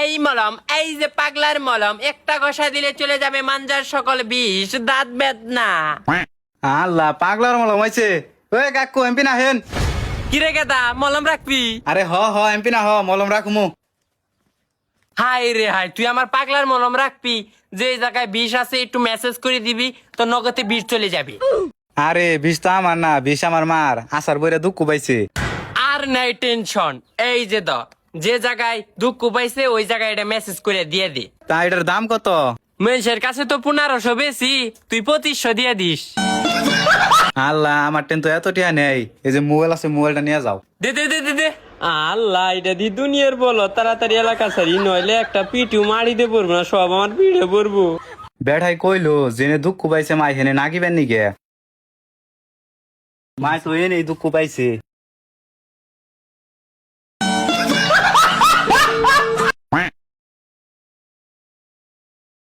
এই মলম, এই যে পাগলার মলম, একটা ঘষা দিলে চলে যাবে মাঞ্জার সকল বিষ, দাঁত বেদনা। আল্লাহ পাগলার মলম হয়েছে। ওই কাকু এমপি না হেন। কিরে গেদা, মলম রাখবি? আরে হ এমপি না মলম রাখমু। হাই রে হাই, তুই আমার পাগলার মলম রাখবি? যে জায়গায় বিষ আছে একটু মেসেজ করে দিবি, তো নগদে বিষ চলে যাবে। আরে বিষ তো আমার না, বিষ আমার মার আসার বইরা দুঃখ পাইছে। আর নাই টেনশন, এই যে যে জায়গায় দুঃখ পাইছে ওই জায়গায় এটা মেসেজ করে দিয়ে দে। তা এটার দাম কত? মানুষের কাছে তো 1500 বেশি, তুই 2500 দিয়ে দিস। আল্লাহ আমার টেন তো এত টিয়া নেই। এই যে মোবাইল আছে, মোবাইলটা নিয়ে যাও। দে দে দে দে দে। আল্লাহ, এটা দি দুনিয়ার বলো, তাড়াতাড়ি এলাকা সারি, নইলে একটা পিটিউ মারি দে পড়বো না, সব আমার পিঠে পড়বো। বেড়াই কইলো জেনে দুঃখ পাইছে মাই হেনে নাগিবেন নিগে। মাই তো এনেই দুঃখ পাইছে।